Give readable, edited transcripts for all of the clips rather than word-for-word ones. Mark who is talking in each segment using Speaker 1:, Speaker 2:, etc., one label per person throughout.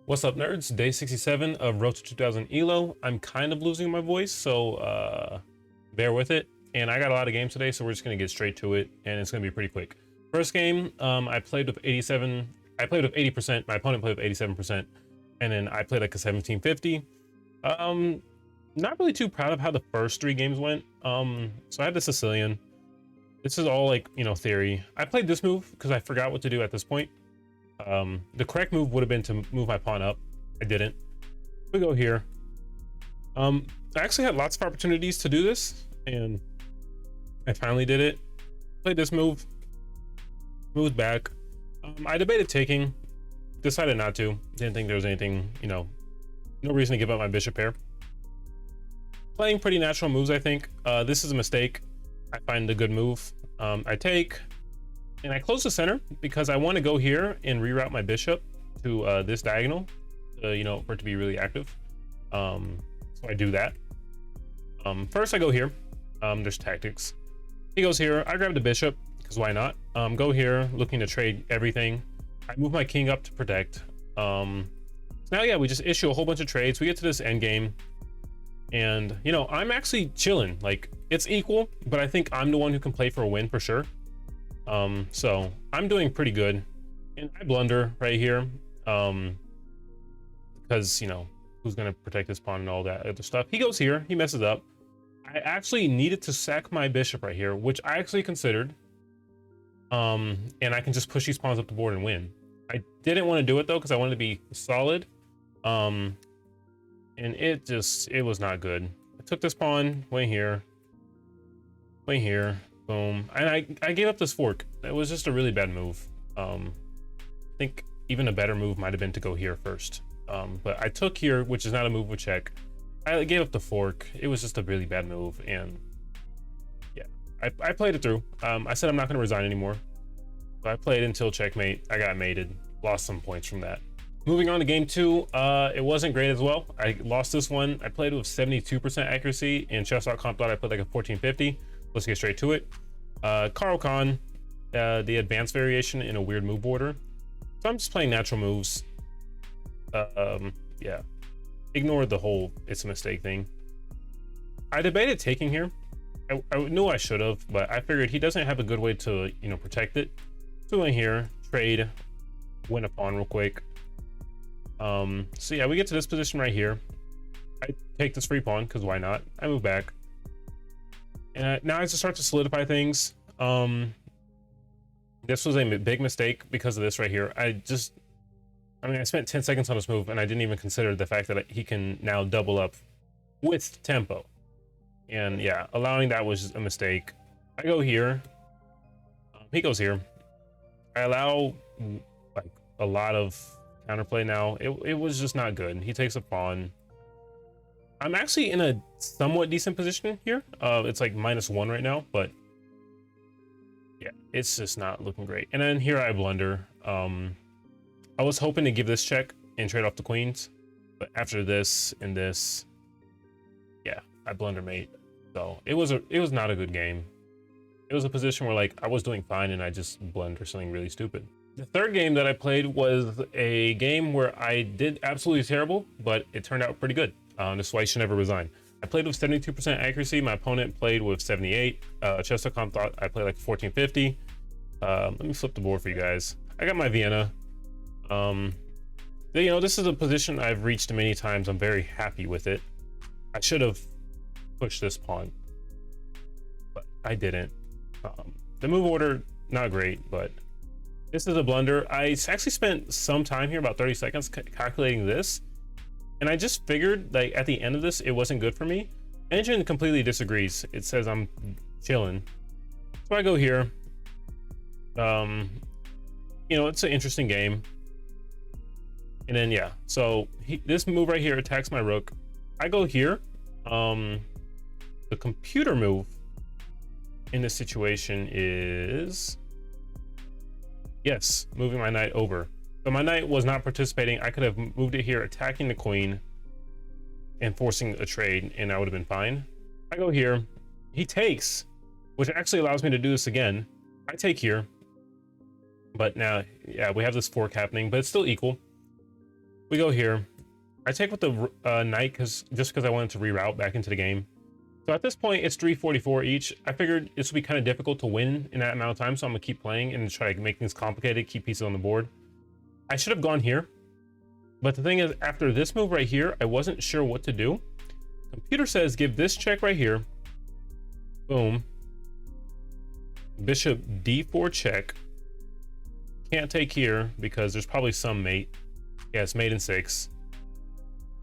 Speaker 1: What's up, nerds? Day 67 of Road to 2000 ELO. I'm kind of losing my voice, so bear with it. And I got a lot of games today, so we're just gonna get straight to it, and it's gonna be pretty quick. First game, I played with 87. I played with 80%. My opponent played with 87%, and then I played like a 1750. Not really too proud of how the first three games went. So I had the Sicilian. This is all like, theory. I played this move because I forgot what to do at this point. The correct move would have been to move my pawn up. I didn't. We go here. I actually had lots of opportunities to do this, and I finally did it. Played this move, moved back. I debated taking, decided not to. Didn't think there was anything, no reason to give up my bishop here. Playing pretty natural moves, I think. This is a mistake. I find a good move. I take, and I close the center because I want to go here and reroute my bishop to this diagonal, for it to be really active. So I do that. First I go here. There's tactics. He goes here. I grab the bishop because why not? Go here, looking to trade everything. I move my king up to protect. So now, yeah, we just issue a whole bunch of trades. We get to this end game, and I'm actually chilling. Like, it's equal, but I think I'm the one who can play for a win for sure. So I'm doing pretty good, and I blunder right here, because who's gonna protect this pawn and all that other stuff. He goes here, he messes up. I actually needed to sack my bishop right here, which I actually considered, and I can just push these pawns up the board and win. I didn't want to do it though because I wanted to be solid, and it was not good. I took this pawn, went here, boom, and I gave up this fork. It was just a really bad move. I think even a better move might have been to go here first, but I took here, which is not a move with check. I gave up the fork. It was just a really bad move, and yeah, I played it through. I said I'm not going to resign anymore, so I played until checkmate. I got mated, lost some points from that. Moving on to game two, it wasn't great as well. I lost this one. I played with 72% accuracy, and chess.com thought I played like a 1450. Let's get straight to it. Carl Khan, the advanced variation in a weird move order. So I'm just playing natural moves. Yeah, ignore the whole it's a mistake thing. I debated taking here. I knew I should have, but I figured he doesn't have a good way to protect it. So in here, trade, win a pawn real quick. So yeah, we get to this position right here. I take this free pawn because why not? I move back. And now I just start to solidify things. This was a big mistake because of this right here. I spent 10 seconds on this move and I didn't even consider the fact that he can now double up with tempo. And yeah, allowing that was a mistake. I go here. He goes here. I allow like a lot of counterplay now. It was just not good. He takes a pawn. I'm actually in a somewhat decent position here. It's like -1 right now, but yeah, it's just not looking great. And then here I blunder. I was hoping to give this check and trade off the queens, but after this and this, yeah, I blunder mate. So it was not a good game. It was a position where like I was doing fine and I just blunder something really stupid. The third game that I played was a game where I did absolutely terrible, but it turned out pretty good. This is why you should never resign. I played with 72% accuracy. My opponent played with 78. Chess.com thought I played like 1450. Let me flip the board for you guys. I got my Vienna. This is a position I've reached many times. I'm very happy with it. I should have pushed this pawn, but I didn't. The move order, not great, but this is a blunder. I actually spent some time here, about 30 seconds, calculating this. And I just figured like at the end of this, it wasn't good for me. Engine completely disagrees. It says I'm chilling. So I go here. It's an interesting game. And then, yeah, so this move right here attacks my rook. I go here. The computer move in this situation is, yes, moving my knight over. So my knight was not participating. I could have moved it here, attacking the queen and forcing a trade, and I would have been fine. I go here. He takes, which actually allows me to do this again. I take here. But now, yeah, we have this fork happening, but it's still equal. We go here. I take with the knight just because I wanted to reroute back into the game. So at this point, it's 344 each. I figured this would be kind of difficult to win in that amount of time, so I'm gonna keep playing and try to make things complicated, keep pieces on the board. I should have gone here, but the thing is, after this move right here, I wasn't sure what to do. Computer says give this check right here. Boom. Bishop d4 check. Can't take here because there's probably some mate. Yeah, it's mate in 6.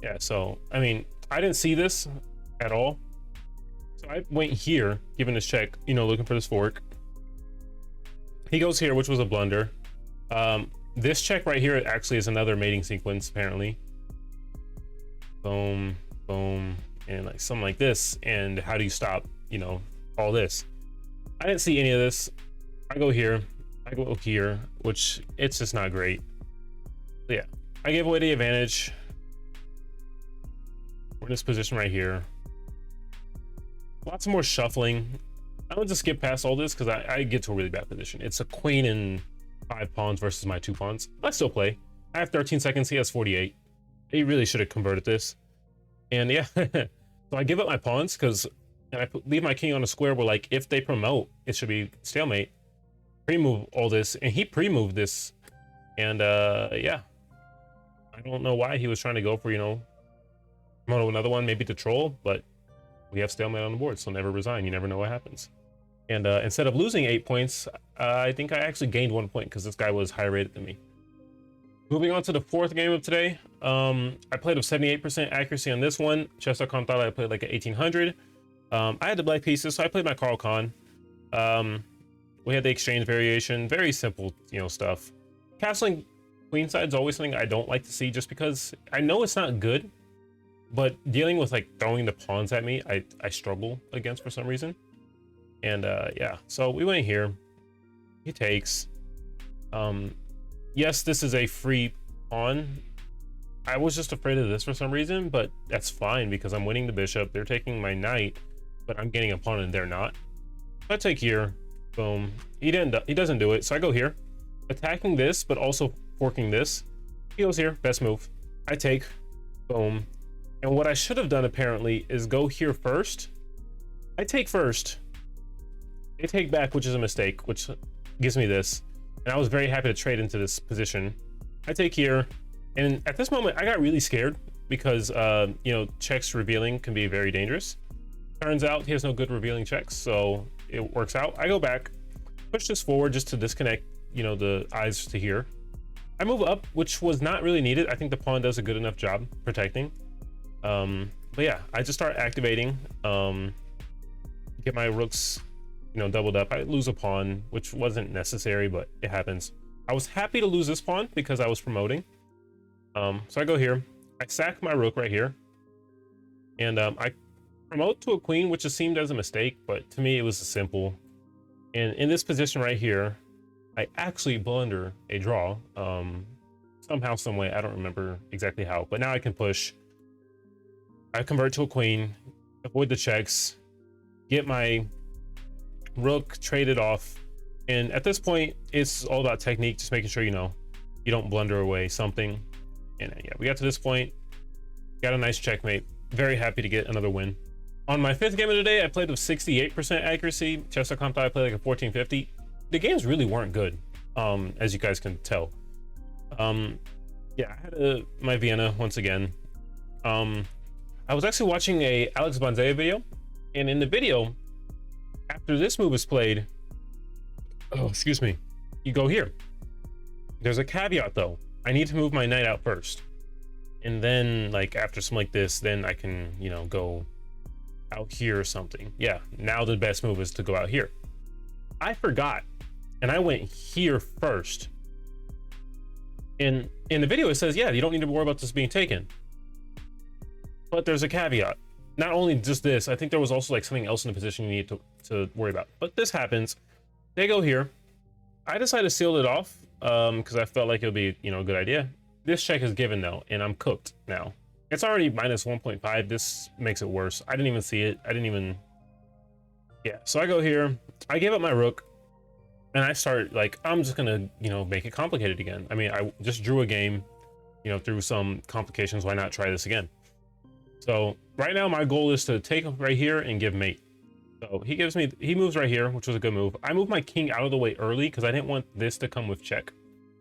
Speaker 1: Yeah, so I mean, I didn't see this at all. So I went here, giving this check, you know, looking for this fork. He goes here, which was a blunder. This check right here actually is another mating sequence, apparently. Boom, boom, and like something like this. And how do you stop, you know, all this? I didn't see any of this. I go here, I go here, which it's just not great. So yeah, I gave away the advantage. We're in this position right here. Lots more shuffling. I'm gonna just skip past all this because I get to a really bad position. It's a queen and 5 pawns versus my 2 pawns. I still play. I have 13 seconds. He has 48. He really should have converted this. And yeah, so I give up my pawns because I leave my king on a square where, like, if they promote, it should be stalemate. Pre-move all this, and he pre-moved this. And yeah, I don't know why he was trying to go for, you know, promote another one, maybe to troll, but we have stalemate on the board, so never resign. You never know what happens. And instead of losing 8 points, I think I actually gained 1 point because this guy was higher rated than me. Moving on to the 4th game of today. I played with 78% accuracy on this one. Chess.com thought I played like an 1800. I had the black pieces, so I played my Carl Khan. We had the exchange variation, very simple, you know, stuff. Castling queenside is always something I don't like to see just because I know it's not good, but dealing with like throwing the pawns at me, I struggle against for some reason. And yeah, so we went here. He takes. Yes, this is a free pawn. I was just afraid of this for some reason, but that's fine because I'm winning the bishop. They're taking my knight, but I'm getting a pawn and they're not. So I take here. Boom. He doesn't do it, so I go here, attacking this, but also forking this. He goes here. Best move. I take. Boom. And what I should have done apparently is go here first. I take first. They take back, which is a mistake, which gives me this. And I was very happy to trade into this position. I take here, and at this moment I got really scared because you know, checks revealing can be very dangerous. Turns out he has no good revealing checks, so it works out. I go back, push this forward just to disconnect, you know, the eyes to here. I move up, which was not really needed. I think the pawn does a good enough job protecting. But yeah, I just start activating, get my rooks, you know, doubled up. I lose a pawn, which wasn't necessary, but it happens. I was happy to lose this pawn because I was promoting. So I go here, I sack my rook right here, and I promote to a queen, which just seemed as a mistake, but to me it was simple. And in this position right here, I actually blunder a draw, somehow, some way. I don't remember exactly how, but now I can push. I convert to a queen, avoid the checks, get my rook traded off, and at this point it's all about technique, just making sure, you know, you don't blunder away something. And yeah, we got to this point, got a nice checkmate. Very happy to get another win. On my 5th game of the day, I played with 68% accuracy. Chess.com thought I played like a 1450. The games really weren't good, as you guys can tell. Yeah, I had my Vienna once again. I was actually watching a Alex Bonzea video, and in the video, after this move is played, oh, excuse me, you go here. There's a caveat though. I need to move my knight out first. And then, like, after something like this, then I can, you know, go out here or something. Yeah, now the best move is to go out here. I forgot, and I went here first. And in the video, it says, yeah, you don't need to worry about this being taken. But there's a caveat. Not only just this, I think there was also like something else in the position you need to worry about. But this happens. They go here. I decided to seal it off because I felt like it would be, you know, a good idea. This check is given though, and I'm cooked now. It's already minus 1.5. This makes it worse. I didn't even see it. I didn't even... Yeah, so I go here. I give up my rook, and I start like, I'm just gonna, you know, make it complicated again. I mean, I just drew a game. you know, through some complications, why not try this again? So right now my goal is to take right here and give mate. So he moves right here, which was a good move. I moved my king out of the way early because I didn't want this to come with check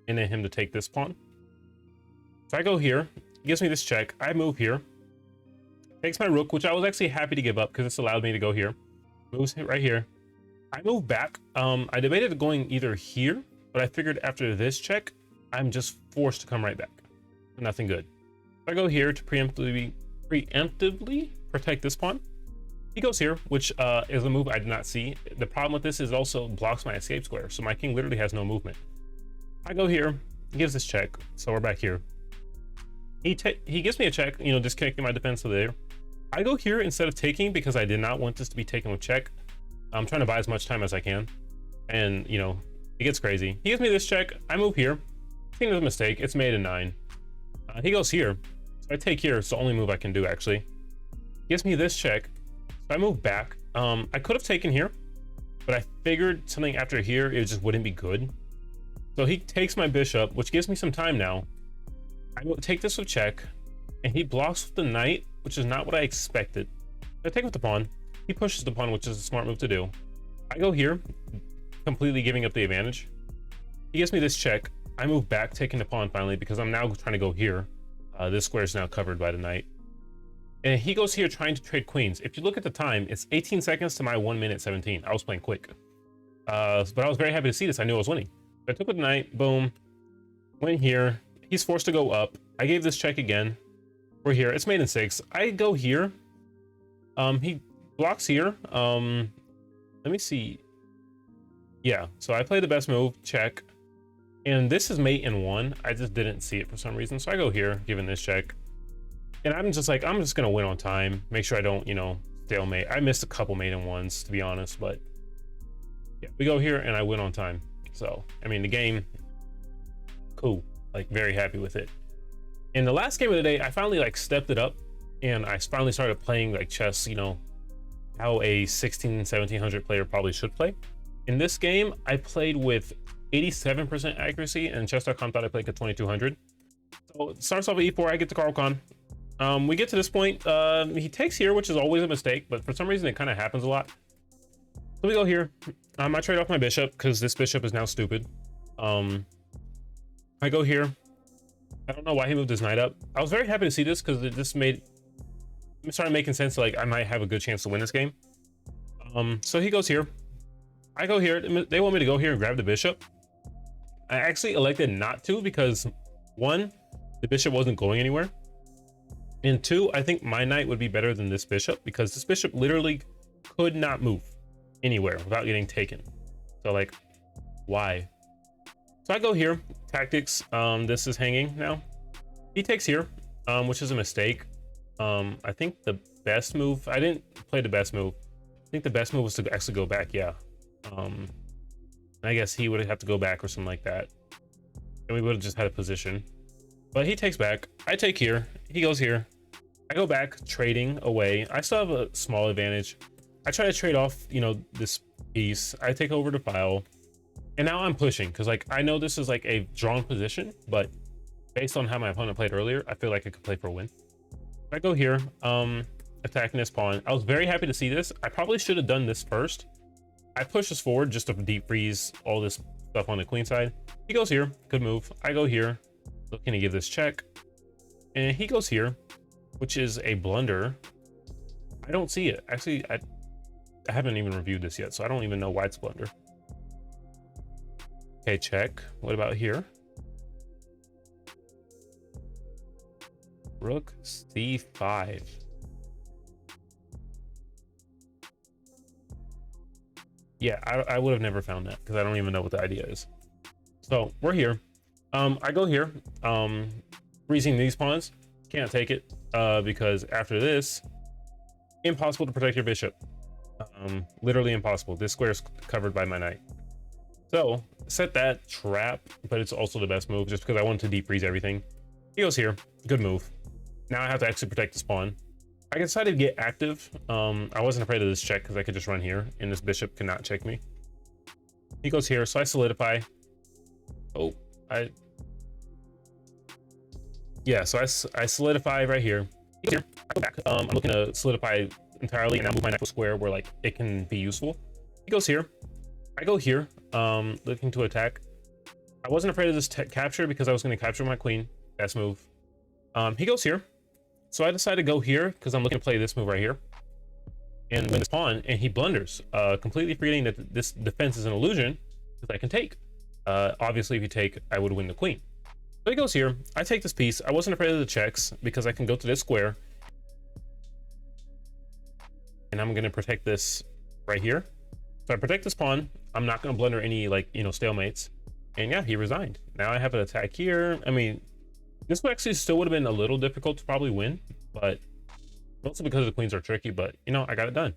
Speaker 1: and then him to take this pawn. So I go here, he gives me this check. I move here, takes my rook, which I was actually happy to give up because this allowed me to go here. Moves right here. I move back. I debated going either here, but I figured after this check, I'm just forced to come right back. Nothing good. So I go here to preemptively protect this pawn. He goes here, which is a move I did not see. The problem with this is also blocks my escape square, so my king literally has no movement. I go here, he gives this check, so we're back here. He gives me a check, you know, disconnecting my defense to there. I go here instead of taking because I did not want this to be taken with check. I'm trying to buy as much time as I can, and you know, it gets crazy. He gives me this check, I move here. I think it was a mistake, it's made in 9. He goes here, so I take here, it's the only move I can do actually. He gives me this check. So I move back. I could have taken here, but I figured something after here, it just wouldn't be good. So he takes my bishop, which gives me some time now. I will take this with check, and he blocks with the knight, which is not what I expected. I take with the pawn. He pushes the pawn, which is a smart move to do. I go here, completely giving up the advantage. He gives me this check. I move back, taking the pawn finally, because I'm now trying to go here. This square is now covered by the knight. And he goes here trying to trade queens. If you look at the time, it's 18 seconds to my 1 minute 17. I was playing quick. But I was very happy to see this. I knew I was winning. So I took with the knight, boom, went here. He's forced to go up. I gave this check again. We're here. It's made in 6. I go here. He blocks here. Let me see. Yeah, so I play the best move, check. And this is mate in 1. I just didn't see it for some reason. So I go here, giving this check. And I'm just like, I'm just gonna win on time. Make sure I don't, you know, stalemate. I missed a couple mate in 1s, to be honest, but yeah, we go here and I win on time. So, I mean, the game, cool. Like, very happy with it. In the last game of the day, I finally like stepped it up and I finally started playing like chess, you know, how a 1700 player probably should play. In this game, I played with 87% accuracy and chess.com thought I played at 2200. So it starts off at e4, I get to Carl Khan. We get to this point, he takes here, which is always a mistake, but for some reason it kind of happens a lot. So we go here. I trade off my bishop because this bishop is now stupid. I go here. I don't know why he moved his knight up. I was very happy to see this because it just started making sense. Like, I might have a good chance to win this game. So he goes here. I go here. They want me to go here and grab the bishop. I actually elected not to because 1, the bishop wasn't going anywhere. And 2, I think my knight would be better than this bishop because this bishop literally could not move anywhere without getting taken. So like, why? So I go here, tactics. This is hanging now. He takes here, which is a mistake. I think the best move, I didn't play the best move. I think the best move was to actually go back, yeah. I guess he would have to go back or something like that. And we would have just had a position. But he takes back, I take here, he goes here. I go back, trading away. I still have a small advantage. I try to trade off, you know, this piece. I take over the file. And now I'm pushing because like I know this is like a drawn position, but based on how my opponent played earlier, I feel like I could play for a win. I go here, attacking this pawn. I was very happy to see this. I probably should have done this first. I push this forward just to deep freeze all this stuff on the queen side. He goes here, good move. I go here, looking to give this check. And he goes here, which is a blunder. I don't see it. Actually, I haven't even reviewed this yet, so I don't even know why it's a blunder. Okay, check. What about here? Rook c5. Yeah, I would have never found that because I don't even know what the idea is. So we're here. I go here, freezing these pawns. Can't take it because after this, impossible to protect your bishop. Literally impossible. This square is covered by my knight. So set that trap, but it's also the best move just because I wanted to deep freeze everything. He goes here, good move. Now I have to actually protect this pawn. I decided to get active. I wasn't afraid of this check because I could just run here and this bishop cannot check me. He goes here, so I solidify. Oh, yeah, so I solidify right here. Here, I go back. I'm looking to solidify entirely, and I move my knight square where like it can be useful. He goes here. I go here, looking to attack. I wasn't afraid of this capture because I was going to capture my queen. Best move. He goes here. So I decided to go here because I'm looking to play this move right here and win this pawn, and he blunders, completely forgetting that this defense is an illusion because I can take. Obviously, if you take, I would win the queen. So he goes here. I take this piece. I wasn't afraid of the checks because I can go to this square, and I'm going to protect this right here. So I protect this pawn. I'm not going to blunder any, like, you know, stalemates. And yeah, he resigned. Now I have an attack here. I mean, this one actually still would have been a little difficult to probably win, but mostly because the queens are tricky, but you know, I got it done.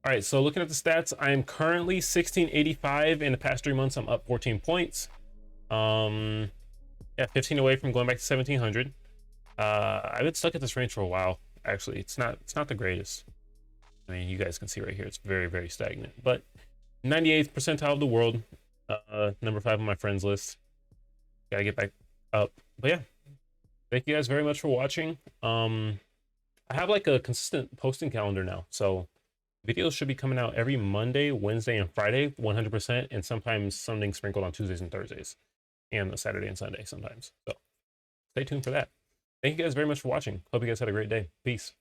Speaker 1: All right, so looking at the stats, I am currently 1685. In the past 3 months, I'm up 14 points. Yeah, 15 away from going back to 1700. I've been stuck at this range for a while. Actually, it's not the greatest. I mean, you guys can see right here, it's very, very stagnant, but 98th percentile of the world, number 5 on my friends list. Gotta get back up. But yeah, thank you guys very much for watching. I have like a consistent posting calendar now, so videos should be coming out every Monday, Wednesday, and Friday, 100%, and sometimes something sprinkled on Tuesdays and Thursdays, and a Saturday and Sunday sometimes. So stay tuned for that. Thank you guys very much for watching. Hope you guys had a great day. Peace.